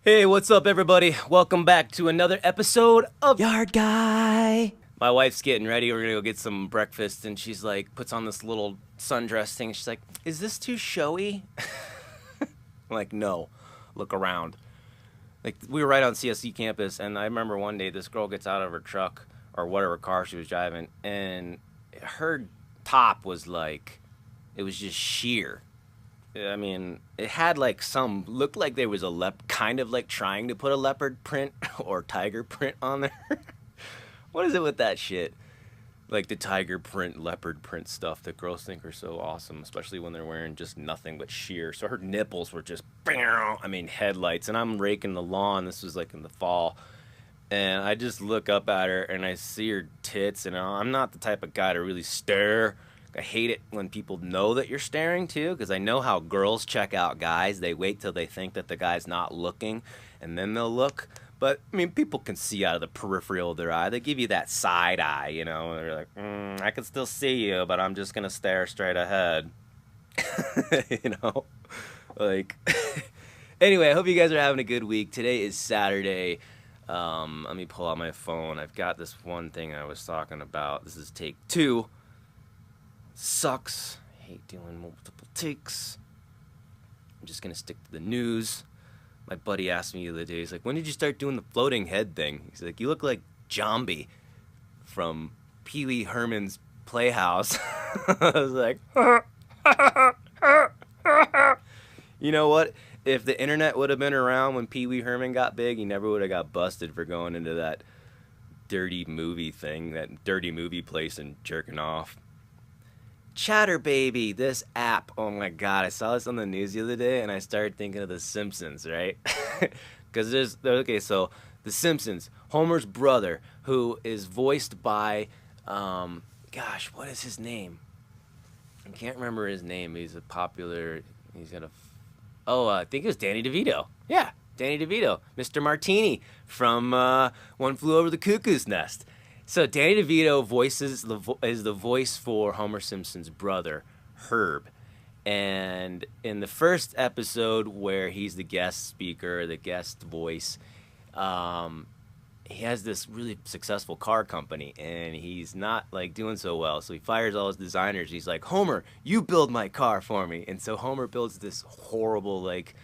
Hey, what's up, everybody? Welcome back to another episode of Yard Guy. My wife's getting ready. We're gonna go get some breakfast, and she's like, puts on this little sundress thing. She's like, "Is this too showy?" I'm like, "No, look around." Like, we were right on CSC campus, and I remember one day this girl gets out of her truck or whatever car she was driving, and her top was like, it was just sheer. I mean, it had like some looked like there was a kind of like trying to put a leopard print or tiger print on there. What is it with that shit? Like the tiger print, leopard print stuff that girls think are so awesome, especially when they're wearing just nothing but sheer. So her nipples were just, I mean, headlights. And I'm raking the lawn. This was like in the fall. And I just look up at her and I see her tits. And I'm not the type of guy to really stare. I hate it when people know that you're staring too, because I know how girls check out guys. They wait till they think that the guy's not looking, and then they'll look. But I mean, people can see out of the peripheral of their eye. They give you that side eye, you know. They're like, I can still see you, but I'm just gonna stare straight ahead. You know, like. Anyway, I hope you guys are having a good week. Today is Saturday. Let me pull out my phone. I've got this one thing I was talking about. This is take 2. Sucks. I hate doing multiple takes. I'm just gonna stick to the news. My buddy asked me the other day, he's like, "When did you start doing the floating head thing?" He's like, "You look like Jambi from Pee Wee Herman's Playhouse." I was like, you know what? If the internet would have been around when Pee Wee Herman got big, he never would have got busted for going into that dirty movie thing, that dirty movie place and jerking off. Chatter Baby, this app. Oh my god, I saw this on the news the other day and I started thinking of The Simpsons, right? Because so The Simpsons, Homer's brother, who is voiced by, gosh, what is his name? I can't remember his name. He's I think it was Danny DeVito. Yeah, Danny DeVito, Mr. Martini from One Flew Over the Cuckoo's Nest. So Danny DeVito is the voice for Homer Simpson's brother, Herb. And in the first episode where he's the guest speaker, the guest voice, he has this really successful car company and he's not like doing so well. So he fires all his designers. He's like, "Homer, you build my car for me." And so Homer builds this horrible, like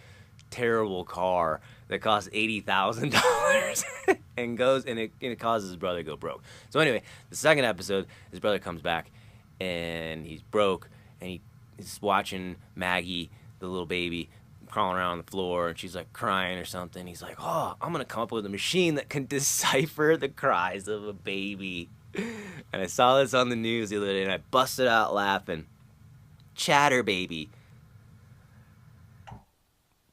terrible car that costs $80,000 and it causes his brother to go broke. So anyway, the second episode, his brother comes back and he's broke and he's watching Maggie, the little baby, crawling around on the floor and she's like crying or something. He's like, "Oh, I'm gonna come up with a machine that can decipher the cries of a baby." And I saw this on the news the other day and I busted out laughing. Chatter Baby.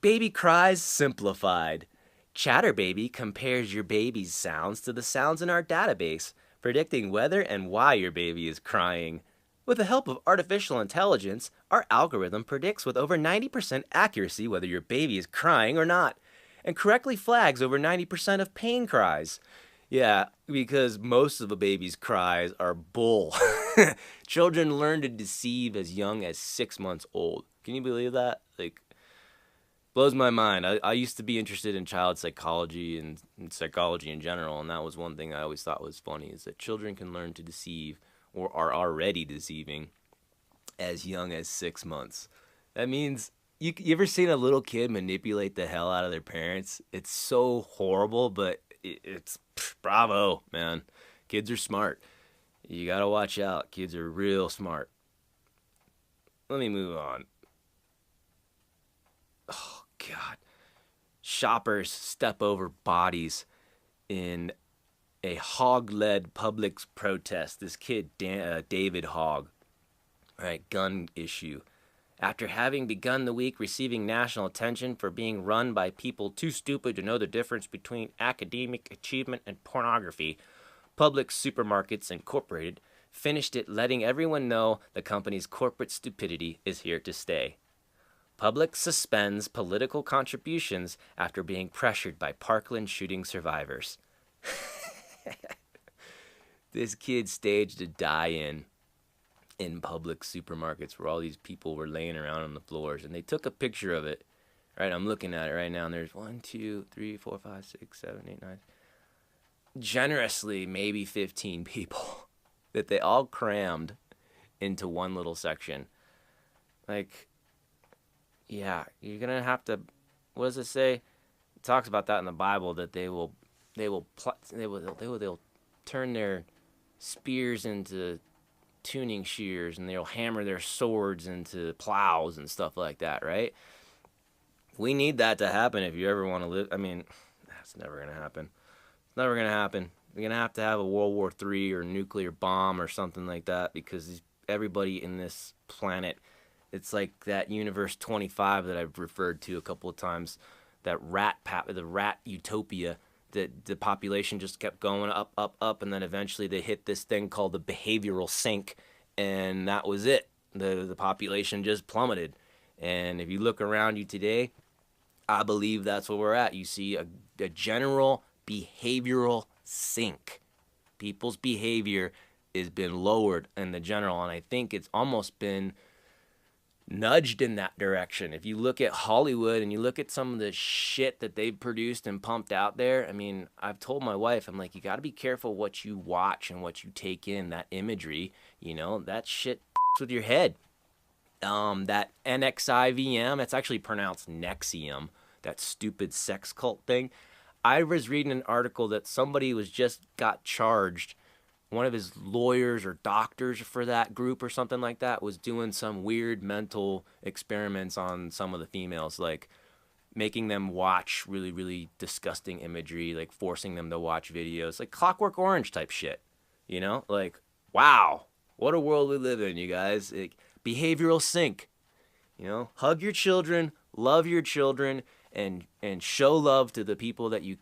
Baby cries simplified. Chatter Baby compares your baby's sounds to the sounds in our database, predicting whether and why your baby is crying. With the help of artificial intelligence, our algorithm predicts with over 90% accuracy whether your baby is crying or not, and correctly flags over 90% of pain cries. Yeah, because most of a baby's cries are bull. Children learn to deceive as young as 6 months old. Can you believe that? Like, blows my mind. I used to be interested in child psychology and psychology in general, and that was one thing I always thought was funny, is that children can learn to deceive or are already deceiving as young as 6 months. That means you ever seen a little kid manipulate the hell out of their parents? It's so horrible, but it's bravo, man. Kids are smart. You gotta watch out. Kids are real smart. Let me move on. Oh, God. Shoppers step over bodies in a hog-led public protest. This kid, David Hogg, right, gun issue. After having begun the week receiving national attention for being run by people too stupid to know the difference between academic achievement and pornography, Publix Supermarkets Incorporated finished it letting everyone know the company's corporate stupidity is here to stay. Publix suspends political contributions after being pressured by Parkland shooting survivors. This kid staged a die-in Publix supermarkets where all these people were laying around on the floors, and they took a picture of it. right? I'm looking at it right now, and there's 1, 2, 3, 4, 5, 6, 7, 8, 9. Generously, maybe 15 people that they all crammed into one little section. Like, yeah, you're gonna have to. What does it say? It talks about that in the Bible, that they'll turn their spears into tuning shears, and they'll hammer their swords into plows and stuff like that, right? We need that to happen if you ever want to live. I mean, that's never gonna happen. Never gonna happen. We're gonna have a World War III or nuclear bomb or something like that, because everybody in this planet, it's like that Universe 25 that I've referred to a couple of times, that the rat utopia, that the population just kept going up, up, up, and then eventually they hit this thing called the behavioral sink, and that was it. The population just plummeted. And if you look around you today, I believe that's where we're at. You see a general behavioral sink. People's behavior has been lowered in the general, and I think it's almost been nudged in that direction. If you look at Hollywood and you look at some of the shit that they've produced and pumped out there, I mean, I've told my wife, I'm like, you got to be careful what you watch and what you take in, that imagery, that shit with your head. That NXIVM, it's actually pronounced Nexium, that stupid sex cult thing. I was reading an article that somebody got charged. One of his lawyers or doctors for that group or something like that was doing some weird mental experiments on some of the females, like making them watch really, really disgusting imagery, like forcing them to watch videos, like Clockwork Orange type shit. Like, wow, what a world we live in, you guys. Like, behavioral sink. Hug your children, love your children, and show love to the people that you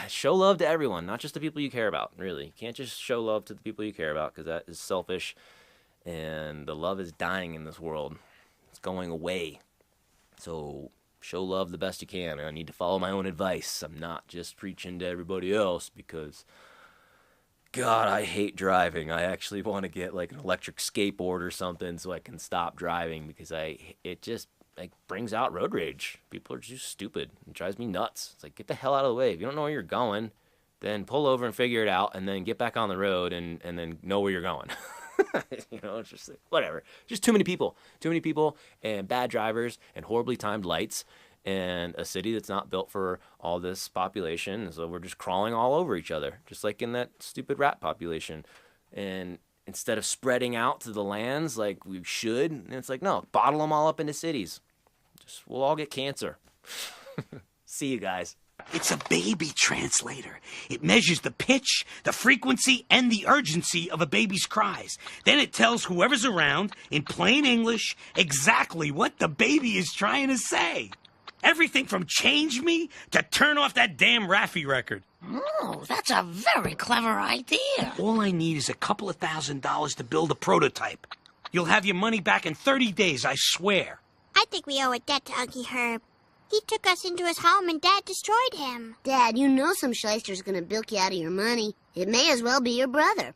show love to everyone, not just the people you care about. Really, you can't just show love to the people you care about, because that is selfish, and the love is dying in this world. It's going away. So show love the best you can. I need to follow my own advice. I'm not just preaching to everybody else, because God, I hate driving. I actually want to get like an electric skateboard or something so I can stop driving, because it just brings out road rage. People are just stupid. It drives me nuts. It's like, get the hell out of the way. If you don't know where you're going, then pull over and figure it out, and then get back on the road and then know where you're going. It's just like, whatever. Just too many people, and bad drivers, and horribly timed lights, and a city that's not built for all this population. So we're just crawling all over each other, just like in that stupid rat population. And instead of spreading out to the lands like we should, and it's like, no, bottle them all up into cities. We'll all get cancer. See you guys. It's a baby translator. It measures the pitch, the frequency, and the urgency of a baby's cries. Then it tells whoever's around, in plain English, exactly what the baby is trying to say. Everything from change me to turn off that damn Raffi record. Oh, that's a very clever idea. All I need is a couple of $1,000 to build a prototype. You'll have your money back in 30 days, I swear. I think we owe a debt to Ugly Herb. He took us into his home and Dad destroyed him. Dad, some shyster's gonna bilk you out of your money. It may as well be your brother.